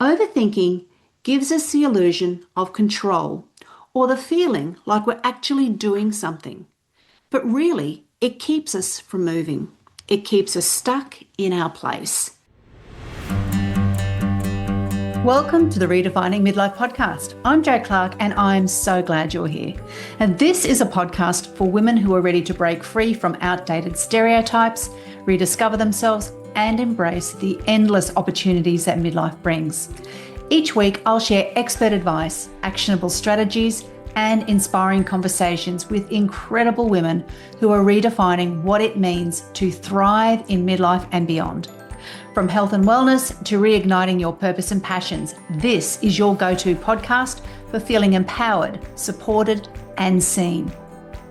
Overthinking gives us the illusion of control or the feeling like we're actually doing something. But really, it keeps us from moving. It keeps us stuck in our place. Welcome to the Redefining Midlife podcast. I'm Jo Clark and I'm so glad you're here. And this is a podcast for women who are ready to break free from outdated stereotypes, rediscover themselves, and embrace the endless opportunities that midlife brings. Each week, I'll share expert advice, actionable strategies, and inspiring conversations with incredible women who are redefining what it means to thrive in midlife and beyond. From health and wellness to reigniting your purpose and passions, this is your go-to podcast for feeling empowered, supported, and seen.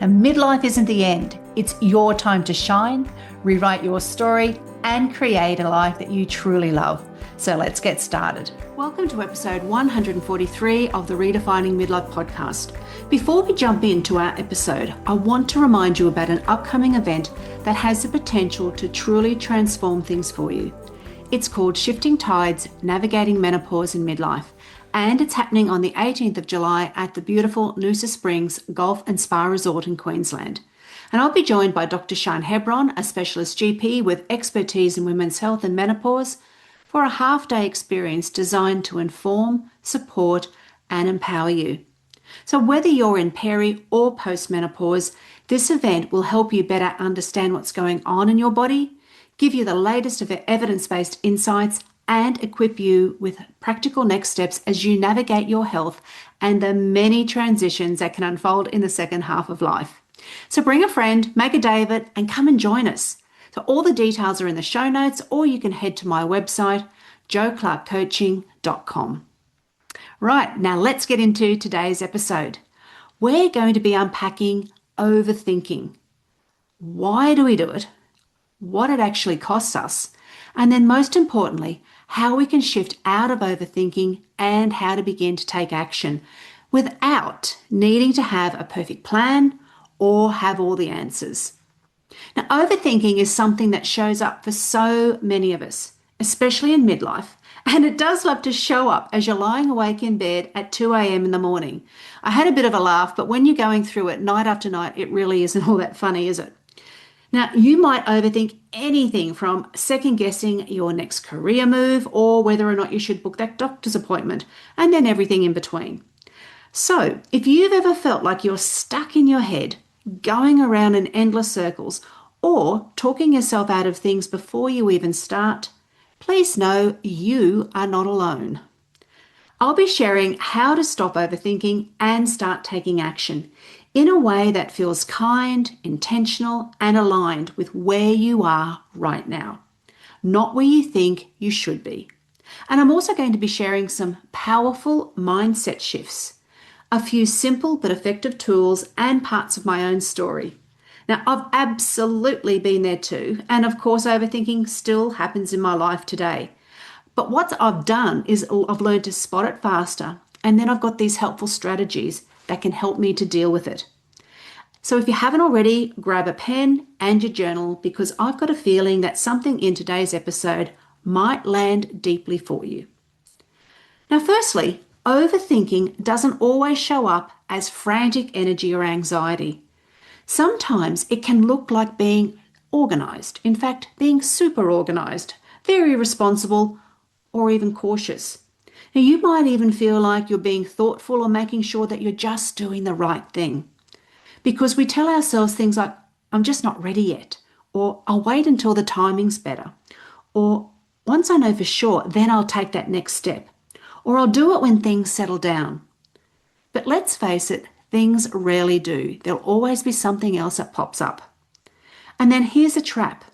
Now, midlife isn't the end. It's your time to shine, rewrite your story, and create a life that you truly love. So let's get started. Welcome to episode 143 of the Redefining Midlife podcast. Before we jump into our episode, I want to remind you about an upcoming event that has the potential to truly transform things for you. It's called Shifting Tides, Navigating Menopause in Midlife, and it's happening on the 18th of July at the beautiful Noosa Springs Golf and Spa Resort in Queensland. And I'll be joined by Dr. Sian Hebron, a specialist GP with expertise in women's health and menopause, for a half-day experience designed to inform, support, and empower you. So whether you're in peri or post-menopause, this event will help you better understand what's going on in your body, give you the latest of evidence-based insights, and equip you with practical next steps as you navigate your health and the many transitions that can unfold in the second half of life. So bring a friend, make a day of it, and come and join us. So all the details are in the show notes, or you can head to my website, joclarkcoaching.com. Right, now let's get into today's episode. We're going to be unpacking overthinking. Why do we do it? What it actually costs us? And then most importantly, how we can shift out of overthinking and how to begin to take action without needing to have a perfect plan or have all the answers. Now, overthinking is something that shows up for so many of us, especially in midlife, and it does love to show up as you're lying awake in bed at 2 a.m. in the morning. I had a bit of a laugh, but when you're going through it night after night, it really isn't all that funny, is it? Now, you might overthink anything from second guessing your next career move or whether or not you should book that doctor's appointment, and then everything in between. So, if you've ever felt like you're stuck in your head, going around in endless circles, or talking yourself out of things before you even start, please know you are not alone. I'll be sharing how to stop overthinking and start taking action in a way that feels kind, intentional, and aligned with where you are right now, not where you think you should be. And I'm also going to be sharing some powerful mindset shifts, a few simple but effective tools, and parts of my own story. Now, I've absolutely been there too, and of course, overthinking still happens in my life today. But what I've done is I've learned to spot it faster, and then I've got these helpful strategies that can help me to deal with it. So if you haven't already, grab a pen and your journal, because I've got a feeling that something in today's episode might land deeply for you. Now, firstly, overthinking doesn't always show up as frantic energy or anxiety. Sometimes it can look like being organized, in fact, being super organized, very responsible, or even cautious. Now, you might even feel like you're being thoughtful or making sure that you're just doing the right thing. Because we tell ourselves things like, I'm just not ready yet, or I'll wait until the timing's better, or once I know for sure, then I'll take that next step, or I'll do it when things settle down. But let's face it, things rarely do. There'll always be something else that pops up. And then here's a trap.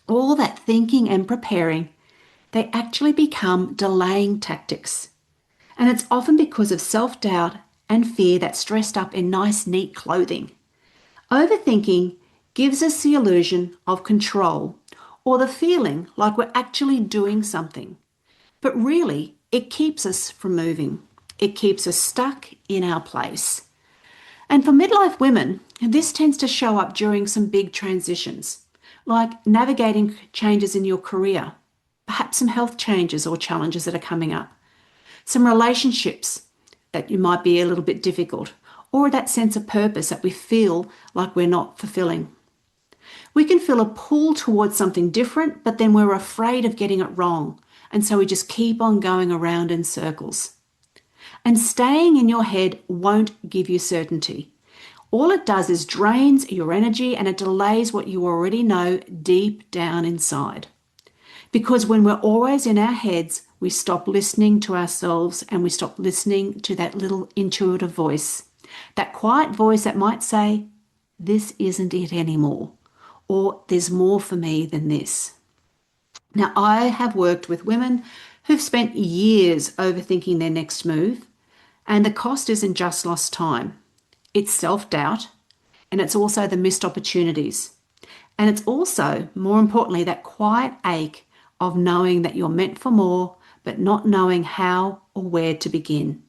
All that thinking and preparing, they actually become delaying tactics. And it's often because of self-doubt and fear that's dressed up in nice, neat clothing. Overthinking gives us the illusion of control or the feeling like we're actually doing something. But really, it keeps us from moving. It keeps us stuck in our place. And for midlife women, this tends to show up during some big transitions, like navigating changes in your career, perhaps some health changes or challenges that are coming up, some relationships that you might be a little bit difficult, or that sense of purpose that we feel like we're not fulfilling. We can feel a pull towards something different, but then we're afraid of getting it wrong. And so we just keep on going around in circles. And staying in your head won't give you certainty. All it does is drains your energy and it delays what you already know deep down inside. Because when we're always in our heads, we stop listening to ourselves and we stop listening to that little intuitive voice. That quiet voice that might say, this isn't it anymore, or there's more for me than this. Now, I have worked with women who've spent years overthinking their next move, and the cost isn't just lost time. It's self-doubt, and it's also the missed opportunities. And it's also, more importantly, that quiet ache of knowing that you're meant for more, but not knowing how or where to begin.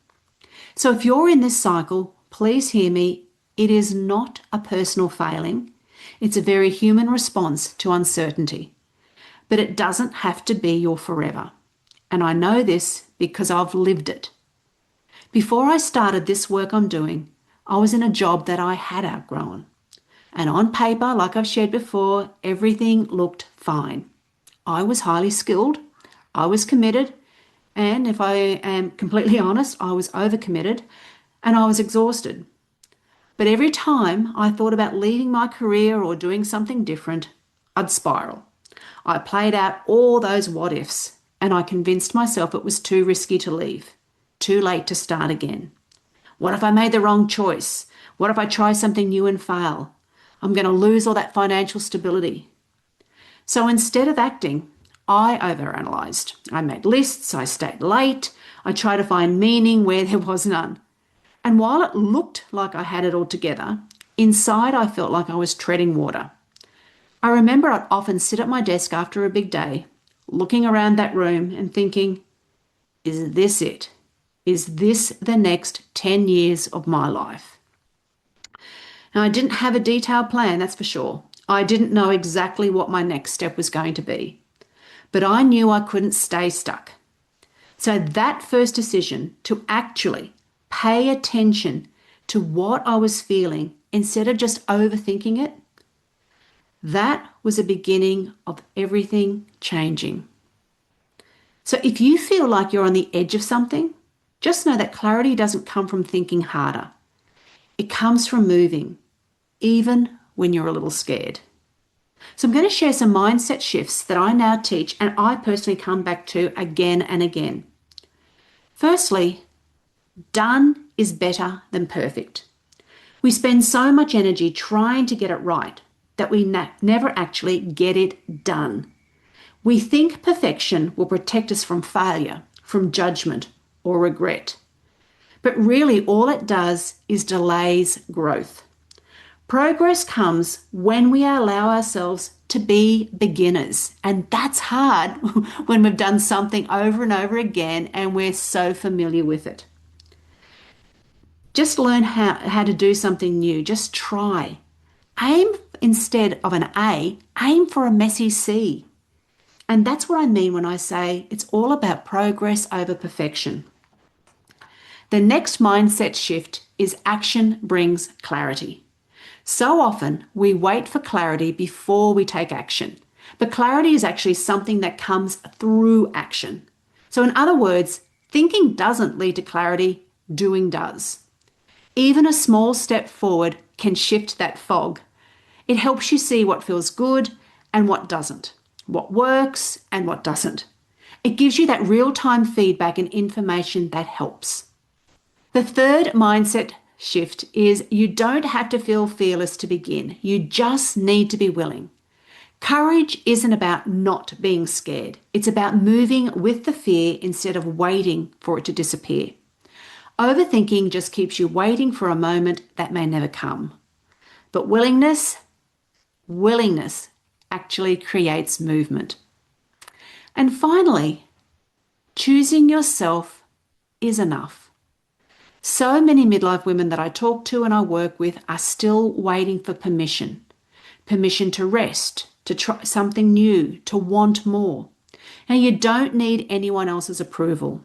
So if you're in this cycle, please hear me. It is not a personal failing. It's a very human response to uncertainty. But it doesn't have to be your forever. And I know this because I've lived it. Before I started this work I'm doing, I was in a job that I had outgrown. And on paper, like I've shared before, everything looked fine. I was highly skilled, I was committed, and if I am completely honest, I was overcommitted and I was exhausted. But every time I thought about leaving my career or doing something different, I'd spiral. I played out all those what ifs and I convinced myself it was too risky to leave, too late to start again. What if I made the wrong choice? What if I try something new and fail? I'm going to lose all that financial stability. So instead of acting, I overanalyzed. I made lists, I stayed late, I tried to find meaning where there was none. And while it looked like I had it all together, inside I felt like I was treading water. I remember I'd often sit at my desk after a big day, looking around that room and thinking, is this it? Is this the next 10 years of my life? Now, I didn't have a detailed plan, that's for sure. I didn't know exactly what my next step was going to be. But I knew I couldn't stay stuck. So that first decision to actually pay attention to what I was feeling instead of just overthinking it, that was the beginning of everything changing. So if you feel like you're on the edge of something, just know that clarity doesn't come from thinking harder. It comes from moving, even when you're a little scared. So I'm going to share some mindset shifts that I now teach and I personally come back to again and again. Firstly, done is better than perfect. We spend so much energy trying to get it right that we never actually get it done. We think perfection will protect us from failure, from judgment, or regret. But really all it does is delays growth. Progress comes when we allow ourselves to be beginners. And that's hard when we've done something over and over again and we're so familiar with it. Just learn how to do something new. Just try. Aim instead of an A, aim for a messy C. And that's what I mean when I say it's all about progress over perfection. The next mindset shift is action brings clarity. So often we wait for clarity before we take action, but clarity is actually something that comes through action. So in other words, thinking doesn't lead to clarity, doing does. Even a small step forward can shift that fog. It helps you see what feels good and what doesn't, what works and what doesn't. It gives you that real-time feedback and information that helps. The third mindset shift is you don't have to feel fearless to begin. You just need to be willing. Courage isn't about not being scared. It's about moving with the fear instead of waiting for it to disappear. Overthinking just keeps you waiting for a moment that may never come. But willingness actually creates movement. And finally, choosing yourself is enough. So many midlife women that I talk to and I work with are still waiting for permission. Permission to rest, to try something new, to want more. Now, you don't need anyone else's approval.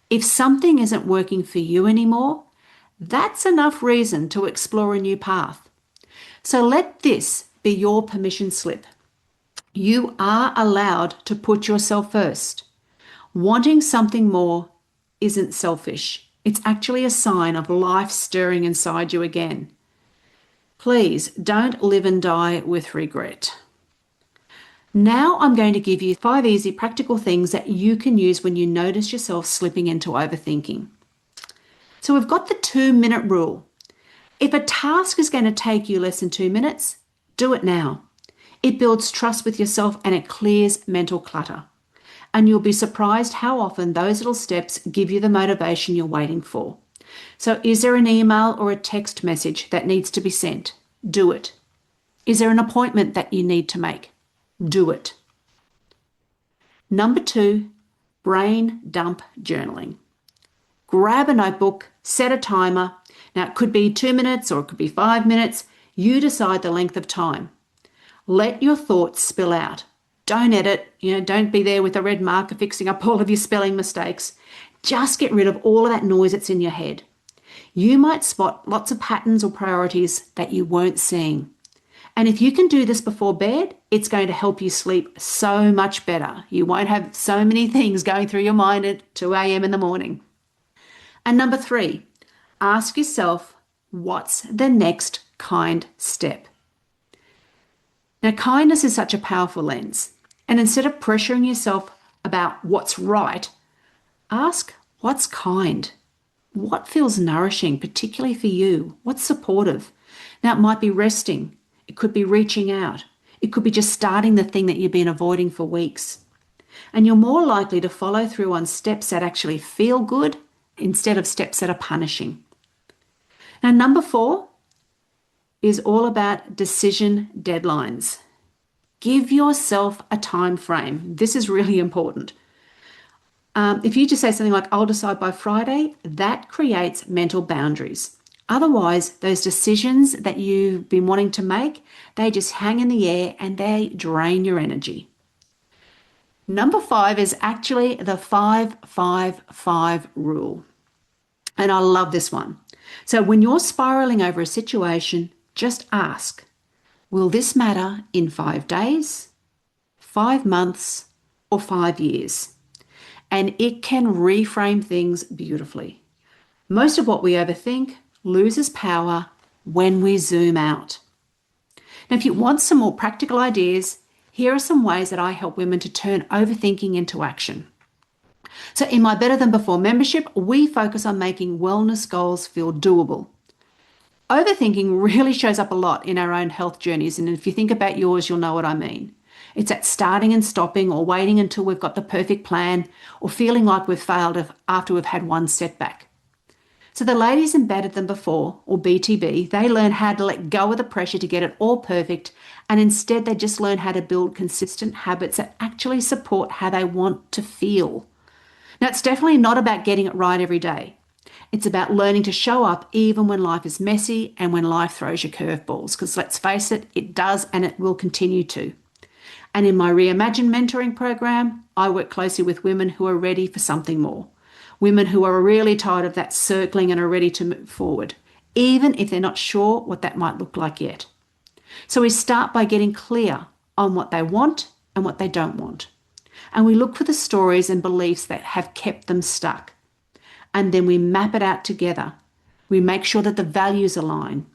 If something isn't working for you anymore, that's enough reason to explore a new path. So let this be your permission slip. You are allowed to put yourself first. Wanting something more isn't selfish. It's actually a sign of life stirring inside you again. Please don't live and die with regret. Now I'm going to give you 5 easy practical things that you can use when you notice yourself slipping into overthinking. So we've got the 2-minute rule. If a task is going to take you less than 2 minutes, do it now. It builds trust with yourself and it clears mental clutter. And you'll be surprised how often those little steps give you the motivation you're waiting for. So is there an email or a text message that needs to be sent? Do it. Is there an appointment that you need to make? Do it. Number 2, brain dump journaling. Grab a notebook, set a timer. Now it could be 2 minutes or it could be 5 minutes. You decide the length of time. Let your thoughts spill out. Don't edit, don't be there with a red marker fixing up all of your spelling mistakes. Just get rid of all of that noise that's in your head. You might spot lots of patterns or priorities that you weren't seeing. And if you can do this before bed, it's going to help you sleep so much better. You won't have so many things going through your mind at 2 a.m. in the morning. And number 3, ask yourself, what's the next kind step? Now, kindness is such a powerful lens. And instead of pressuring yourself about what's right, ask what's kind. What feels nourishing, particularly for you? What's supportive? Now, it might be resting. It could be reaching out. It could be just starting the thing that you've been avoiding for weeks. And you're more likely to follow through on steps that actually feel good instead of steps that are punishing. Now, number 4 is all about decision deadlines. Give yourself a time frame. This is really important. If you just say something like, I'll decide by Friday, that creates mental boundaries. Otherwise, those decisions that you've been wanting to make, they just hang in the air and they drain your energy. Number 5 is actually the 5-5-5 rule. And I love this one. So when you're spiraling over a situation, just ask, will this matter in 5 days, 5 months, or 5 years? And it can reframe things beautifully. Most of what we overthink loses power when we zoom out. Now, if you want some more practical ideas, here are some ways that I help women to turn overthinking into action. So in my Better Than Before membership, we focus on making wellness goals feel doable. Overthinking really shows up a lot in our own health journeys, and if you think about yours, you'll know what I mean. It's at starting and stopping or waiting until we've got the perfect plan or feeling like we've failed after we've had one setback. So the ladies in Better Than Before, or BTB, they learn how to let go of the pressure to get it all perfect, and instead they just learn how to build consistent habits that actually support how they want to feel. Now, it's definitely not about getting it right every day. It's about learning to show up even when life is messy and when life throws you curveballs, because let's face it, it does and it will continue to. And in my Reimagine mentoring program, I work closely with women who are ready for something more. Women who are really tired of that circling and are ready to move forward, even if they're not sure what that might look like yet. So we start by getting clear on what they want and what they don't want. And we look for the stories and beliefs that have kept them stuck. And then we map it out together. We make sure that the values align.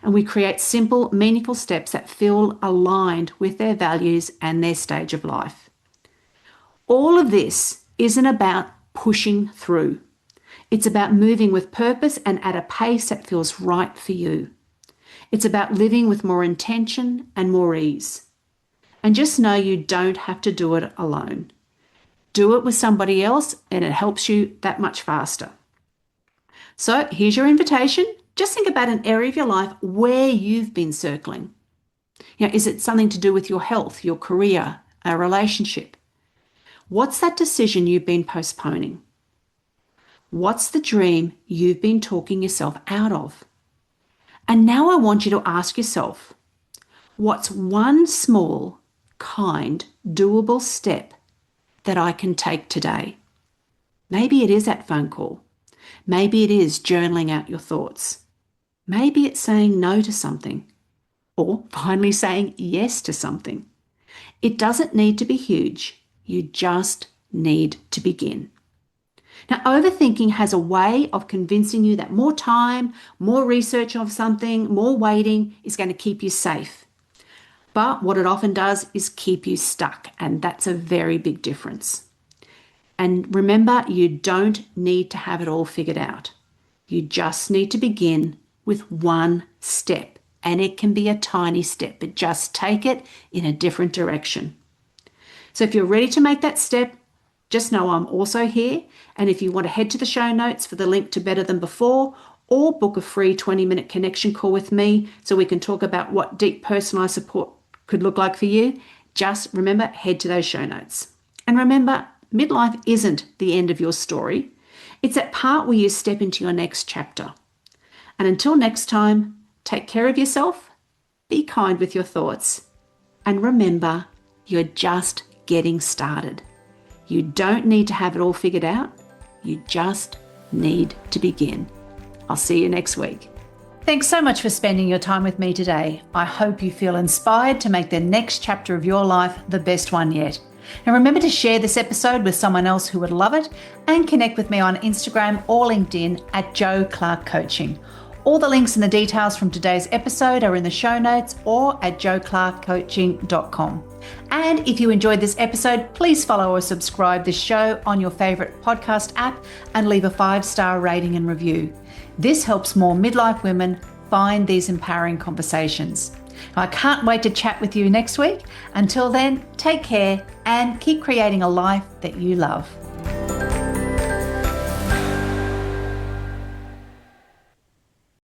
And we create simple, meaningful steps that feel aligned with their values and their stage of life. All of this isn't about pushing through. It's about moving with purpose and at a pace that feels right for you. It's about living with more intention and more ease. And just know you don't have to do it alone. Do it with somebody else and it helps you that much faster. So here's your invitation. Just think about an area of your life where you've been circling. Is it something to do with your health, your career, a relationship? What's that decision you've been postponing? What's the dream you've been talking yourself out of? And now I want you to ask yourself, what's one small, kind, doable step that I can take today? Maybe it is that phone call. Maybe it is journaling out your thoughts. Maybe it's saying no to something, or finally saying yes to something. It doesn't need to be huge. You just need to begin. Now, overthinking has a way of convincing you that more time, more research of something, more waiting is going to keep you safe. But what it often does is keep you stuck, and that's a very big difference. And remember, you don't need to have it all figured out. You just need to begin with one step, and it can be a tiny step, but just take it in a different direction. So if you're ready to make that step, just know I'm also here. And if you want to head to the show notes for the link to Better Than Before, or book a free 20-minute connection call with me so we can talk about what deep personalized support could look like for you, just remember, head to those show notes. And remember, midlife isn't the end of your story. It's that part where you step into your next chapter. And until next time, take care of yourself, be kind with your thoughts, and remember, you're just getting started. You don't need to have it all figured out. You just need to begin. I'll see you next week. Thanks so much for spending your time with me today. I hope you feel inspired to make the next chapter of your life the best one yet. And remember to share this episode with someone else who would love it, and connect with me on Instagram or LinkedIn at Jo Clark Coaching. All the links and the details from today's episode are in the show notes or at joclarkcoaching.com. And if you enjoyed this episode, please follow or subscribe this show on your favorite podcast app and leave a 5-star rating and review. This helps more midlife women find these empowering conversations. I can't wait to chat with you next week. Until then, take care and keep creating a life that you love.